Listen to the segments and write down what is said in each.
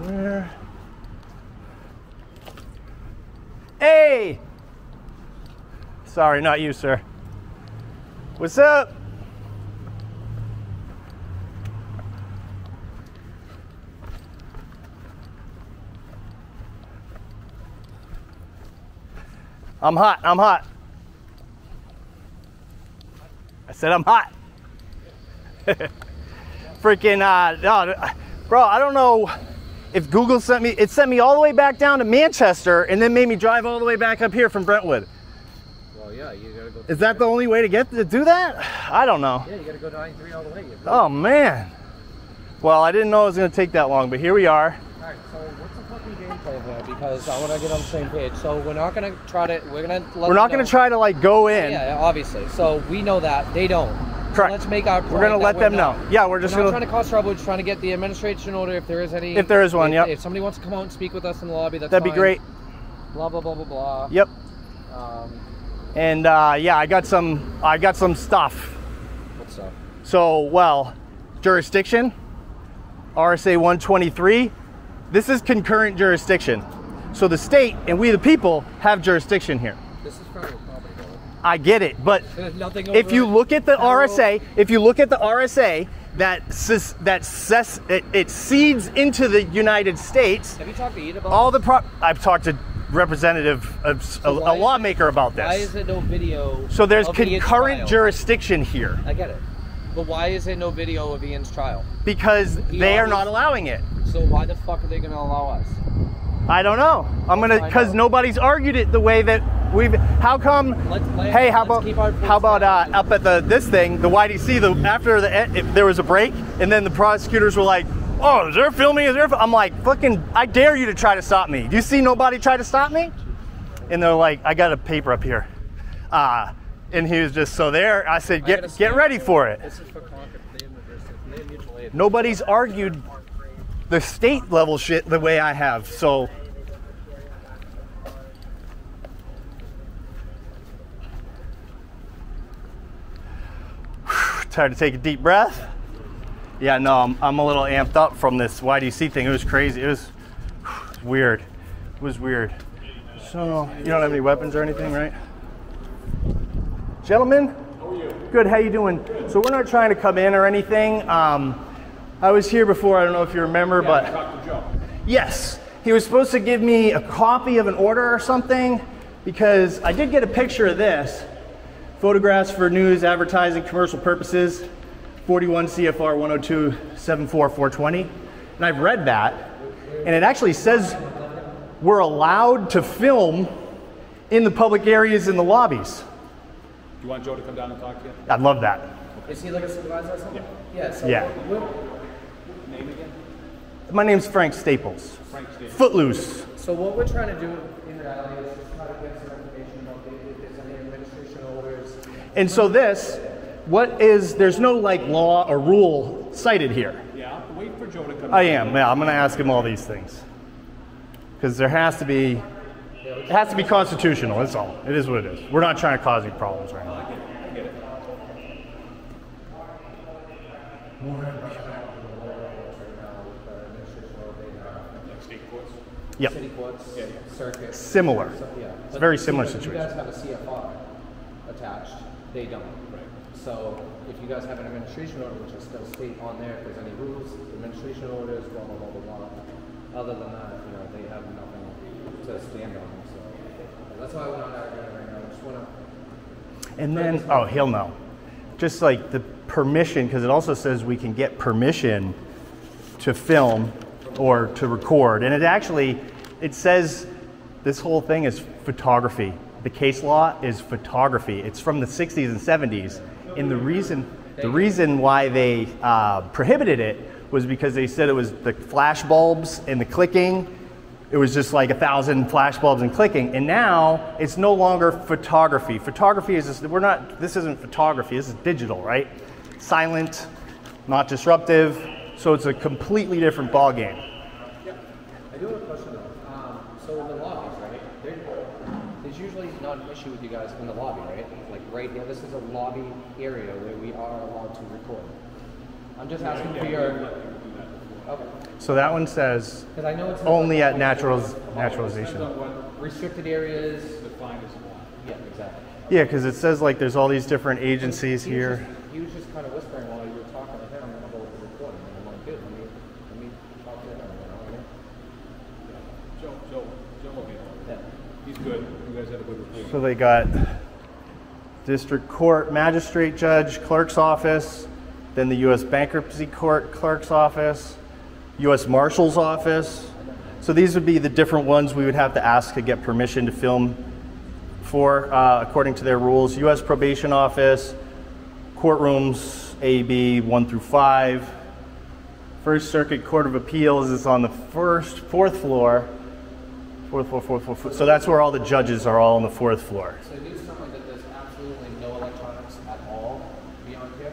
Where? Hey! Sorry, not you, sir. What's up? I'm hot, I'm hot. I said I'm hot. Freaking, no, bro, I don't know if Google sent me, it sent me all the way back down to Manchester and then made me drive all the way back up here from Brentwood. Well, yeah, you gotta go. Is that the only way to get to do that? I don't know. Yeah, you gotta go 93 all the way. Oh, man. Well, I didn't know it was gonna take that long, but here we are. Alright, so what's the fucking game plan here? Because I want to get on the same page. So we're not gonna try to, we're not gonna try to like go in. Yeah, obviously. So we know that, they don't. Correct. So let's make our point. We're gonna let them know. Yeah, we're just not trying to cause trouble. We're just trying to get the administration order if there is any. If there is one, yep. If somebody wants to come out and speak with us in the lobby, that'd be great. Blah blah blah blah blah. Yep. And yeah, I got some stuff. What stuff? So, well, jurisdiction, RSA 123. This is concurrent jurisdiction. So the state and we the people have jurisdiction here. This is federal property. I get it, but if you look at the RSA, it cedes into the United States. Have you talked to Ed about I've talked to representative, a lawmaker about this. Why is there no video? So there's concurrent jurisdiction here. I get it, but why is there no video of Ian's trial? Because they are not allowing it. So why the fuck are they going to allow us? I don't know. Because nobody's argued it the way that we've. How come? Hey, how about up at this thing, the YDC? After there was a break, and then the prosecutors were like, "Oh, is there filming? Is there?" I'm like, "Fucking! I dare you to try to stop me. Do you see nobody try to stop me?" And they're like, "I got a paper up here," and he was just so there. I said, "Get ready for it." This is for Concord. They have mutual aid. Nobody's argued the state level shit the way I have, so. Time to take a deep breath. Yeah, no, I'm a little amped up from this YDC thing. It was crazy. It was weird. It was weird. So, you don't have any weapons or anything, right? Gentlemen? How are you? Good, how you doing? So we're not trying to come in or anything. I was here before, I don't know if you remember, but... I talked to Joe. Yes. He was supposed to give me a copy of an order or something, because I did get a picture of this. Photographs for news, advertising, commercial purposes, 41 CFR 102-74-420. And I've read that, and it actually says we're allowed to film in the public areas in the lobbies. Do you want Joe to come down and talk to you? I'd love that. Is he like a supervisor or something? Yeah. So yeah. Name again? My name's Frank Staples. Frank Staples. Footloose. So what we're trying to do in reality is just try to get some information about if there's any administration orders. And so there's no like law or rule cited here. Yeah, wait for Joe to come. I am, yeah, I'm gonna ask him all these things. Because there has to be, it has to be constitutional, that's all. It is what it is. We're not trying to cause any problems right now. I get it. Like state courts? Yep. City courts, circuit. Similar. So, yeah. It's a very similar If situation. you guys have a CFR attached, they don't. Right. So if you guys have an administration order, which is still state on there, if there's any rules, administration orders, blah, blah, blah, blah, blah. Other than that, they have nothing to stand on. So that's why we're not arguing right now. I just want to. And then, oh, he'll know. Just like the permission, because it also says we can get permission to film or to record. And it says this whole thing is photography. The case law is photography. It's from the 60s and 70s. And the reason why they prohibited it was because they said it was the flash bulbs and the clicking. It was just like 1,000 flash bulbs and clicking. And now it's no longer photography. Photography is just, this isn't photography, this is digital, right? Silent, not disruptive. So it's a completely different ballgame. Yeah. I do have a question though. So in the lobbies, right? There's usually not an issue with you guys in the lobby, right? Like right here, this is a lobby area where we are allowed to record. I'm just asking for your. Okay. So that one says Because I know it's only at Depends naturalization. on what restricted areas. defined as what. Yeah, exactly. Yeah, because it says like there's all these different agencies He was here. just- He was just kind of whispering while you were talking to him about the recording, and I'm like, good, let me talk to him, you know? Joe will handle it. Yeah. He's good. You guys had a good report. So they got district court, magistrate judge, clerk's office, then the U.S. bankruptcy court clerk's office, U.S. marshal's office. So these would be the different ones we would have to ask to get permission to film for, according to their rules. U.S. probation office, courtrooms A, B, 1 through 5. First Circuit Court of Appeals is on the fourth floor. Fourth floor. So that's where all the judges are, all on the 4th floor. So do something that there's absolutely no electronics at all beyond here,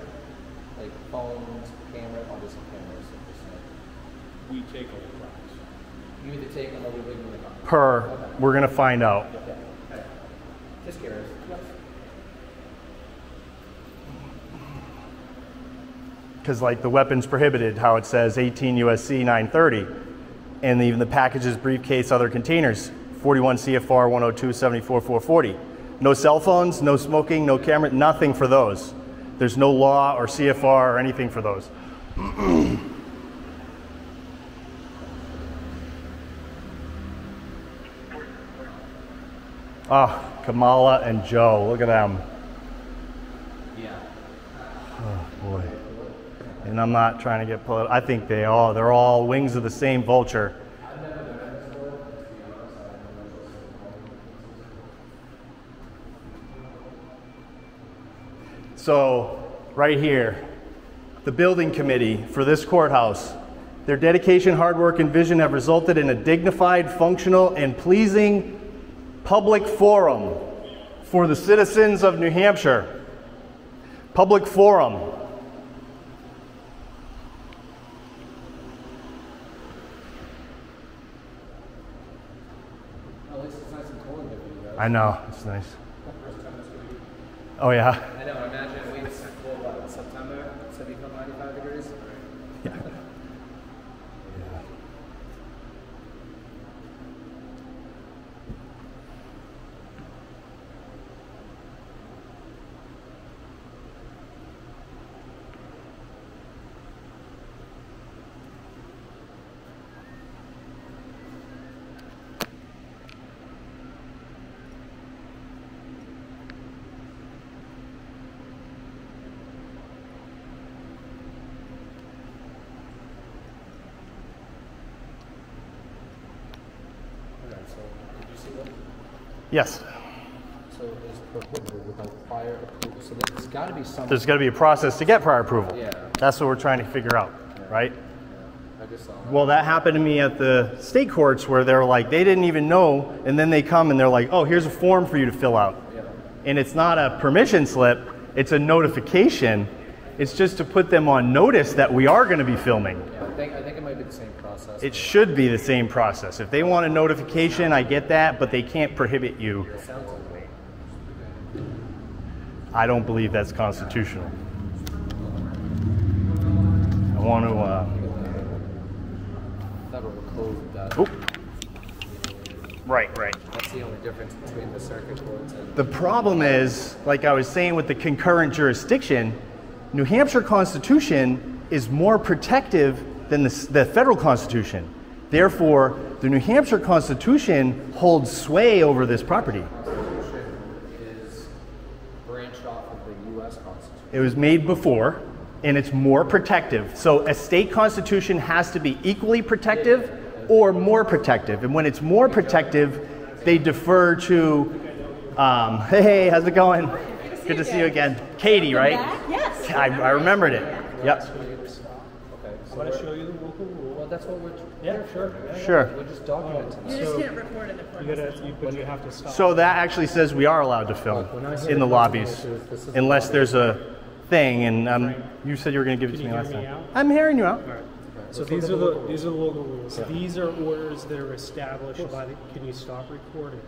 like phones, cameras, obviously cameras. We take electronics. You either take them or we leave them in the car. Per, we're gonna find out. Okay. Just curious. Because like the weapons prohibited, how it says 18 USC 930, and even the packages, briefcase, other containers, 41 CFR 102 74440. No cell phones, no smoking, no camera, nothing for those. There's no law or CFR or anything for those. Oh, Kamala and Joe, look at them. Yeah. Oh boy. And I'm not trying to get political. I think they're all wings of the same vulture. So right here, the building committee for this courthouse, their dedication, hard work, and vision have resulted in a dignified, functional, and pleasing public forum for the citizens of New Hampshire. Public forum. At least it's nice and cold in here for you guys. I know, it's nice. Oh yeah. I know, imagine we for what, September, it's gonna become 95 degrees? Yeah. Okay, so did you see that? Yes. So it's prohibited without prior approval. So there's got to be some. There's got to be a process to get prior approval. Yeah. That's what we're trying to figure out, right? Yeah, I just saw that. Well, that happened to me at the state courts where they're like, they didn't even know, and then they come and they're like, oh, here's a form for you to fill out. Yeah. And it's not a permission slip, it's a notification. It's just to put them on notice that we are going to be filming. Yeah, I think it might be the same process. It should be the same process. If they want a notification, I get that, but they can't prohibit you. It sounds like it. I don't believe that's constitutional. I want to, Federal code does. oh, right. That's the only difference between the circuit courts and. The problem is, like I was saying with the concurrent jurisdiction, New Hampshire Constitution is more protective than the federal Constitution. Therefore, the New Hampshire Constitution holds sway over this property. Constitution is branched off of the U.S. Constitution. It was made before, and it's more protective. So a state constitution has to be equally protective or more protective. And when it's more protective, they defer to, hey, how's it going? Good to see you again. Katie, right? Yes. I remembered it. Yep. Okay, so I'm going to show you the local rule. well, that's what we're. Yeah, sure. Sure. We're just documenting. You just can't record in the courthouse. But you have to stop. So that actually says we are allowed to film in the lobbies, unless there's a thing. And you said you were going to give it to me Can you last hear me time. out? I'm hearing you out. So these are the local rules. These are orders that are established by the. Can you stop recording?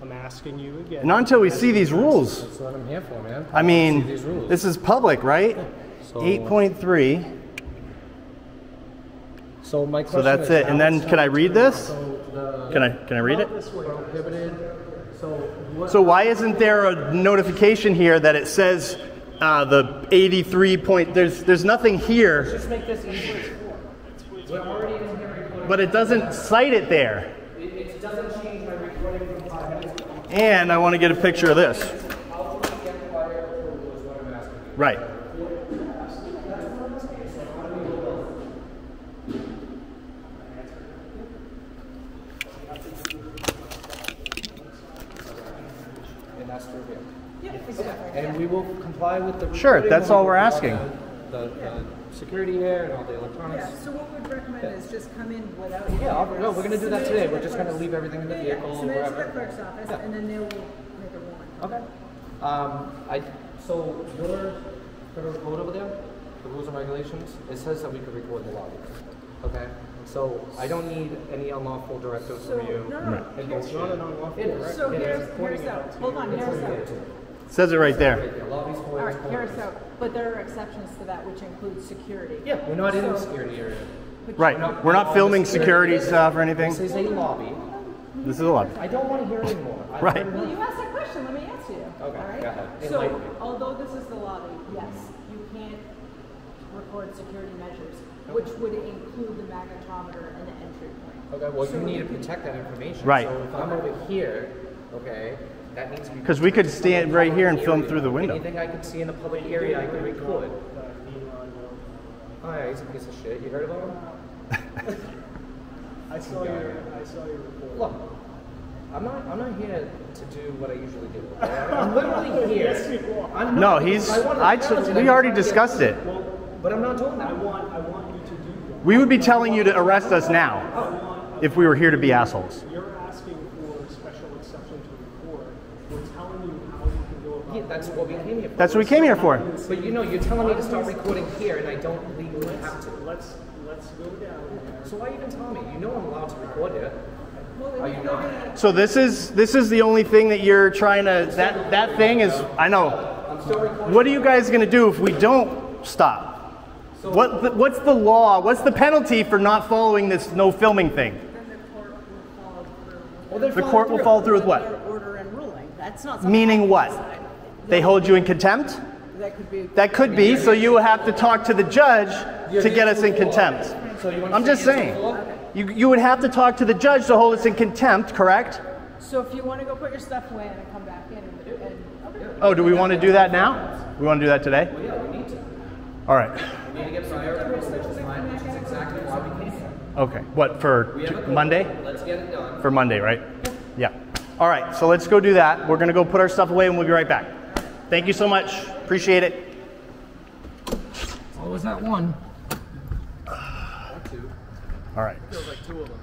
I'm asking you again. Not until we see these rules. That's what I'm here for, man. I See mean, these rules. this is public, right? So- 8.3. So my question So that's is, it. And then can I read this? So Can I read it? prohibited. So what? So why isn't there a notification here that it says the 83 point? There's nothing here, Just make this easier. We're already in here recording. but it doesn't cite it there. It doesn't change my recording from 5 minutes ago. And I want to get a picture of this. How do we get prior approval is what I'm asking. Right. And that's through here. Yeah, exactly. And we will comply with the Sure, recording that's when all we we're comply asking. with The security here and all the electronics. Yeah, so what we'd recommend is just come in without. Yeah, no, we're gonna do that today. We're just gonna leave everything in the Yeah, vehicle or submit it to the wherever. clerk's office, Yeah. and then they will make a ruling. Okay. So your federal code over there, the rules and regulations, it says that we could record the lobby. Okay? So I don't need any unlawful directives So, from you. no. It's not an unlawful It is. direct. So It here's is. out. Hold on, here's out. It says it right there. Right there, lobbies, All foyers, right, here's corners. out. But there are exceptions to that, which include security. Yeah, we're not in the So- security area. Right. We're not filming security stuff or anything. This is a lobby. This is a lot. I don't want to hear anymore. I've Right. heard enough. Well, you asked that question, let me answer you. Okay, All right? go ahead. So, Enlighten me. although this is the lobby, yes, you can't record security measures, which would include the magnetometer and the entry point. Okay, well, So you need to you- protect that information. Right. So if I'm over here, okay, that needs to be. 'Cause we could stand right here and film through the window. Anything I could see in the public area, I can record. Oh yeah, he's a piece of shit. You heard about him? I saw your report. Look, I'm not here to do what I usually do. Okay? I'm literally here. Yes, you are. I'm No, not, he's. because I wanna challenge it. We I'm already trying to get- discussed it. But I'm not doing that. I want you to do that. We would be telling you to arrest us now if we were here to be assholes. You're asking for a special exception to record. We're telling you how you can go about Yeah, that's what we came here for. That's what we came here for. But you know, you're telling me to start recording here, and I don't legally have to. Let's go down there. So why even tell me? You know I'm allowed to record it. Are you not? So this is the only thing that you're trying to. That thing is. I know. I'm still recording. What are you guys gonna do if we don't stop? What's the law? What's the penalty for not following this no filming thing? Then the court will follow through. Well, they're The following court will through. follow through with what? Their order and ruling. That's not something. Meaning I can what? decide. They hold you in contempt? That could be. That could be. So you will have to talk to the judge to get us in contempt. So you want I'm just saying. You would have to talk to the judge to hold us in contempt, correct? So if you want to go put your stuff away and then come back in and okay. Oh, do we want to do that now? We want to do that today? Well, yeah, we need to. All right. We need to get prior approval, which is fine, which is exactly why we came here. Okay. What, for We have a code. Monday? Let's get it done. For Monday, right? Yeah. All right, so let's go do that. We're going to go put our stuff away and we'll be right back. Thank you so much. Appreciate it. What was that one? Two. All right. Feels like two of them.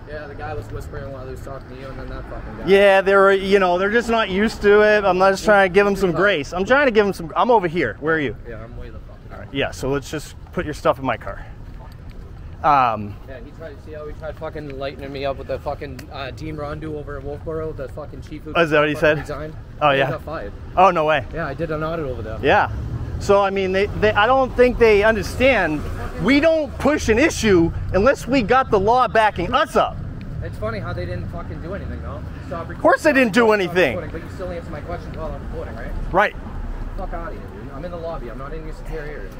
Yeah, the guy was whispering while he was talking to you, and then that fucking guy. Yeah, they're just not used to it. I'm not just trying to give them some grace. I'm trying to give them some. I'm over here. Where are you? Yeah, I'm way the fuck. All right. Yeah, so let's just put your stuff in my car. Yeah, he tried. See how he tried fucking lightening me up with the fucking Dean Rondu over in Wolfboro, the fucking chief who. Oh, is that what he fucking said? Resigned. Oh, He yeah. got fired. Oh, no way. Yeah, I did an audit over there. Yeah. So, I mean, I don't think they understand. We don't push an issue unless we got the law backing us up. It's funny how they didn't fucking do anything, though. Stop Of course they didn't do anything. But you still answer my questions while I'm recording, right? Right. Fuck out of here, dude. I'm in the lobby. I'm not in your secure area.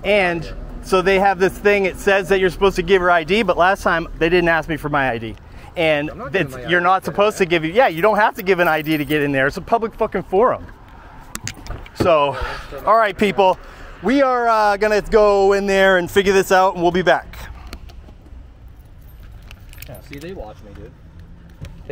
And so they have this thing, it says that you're supposed to give your ID, but last time they didn't ask me for my ID. And I'm not giving my you're ID not to supposed to give you, yeah, you don't have to give an ID to get in there. It's a public fucking forum. So, all right, people, we are going to go in there and figure this out and we'll be back. Yeah, see, they watch me, dude.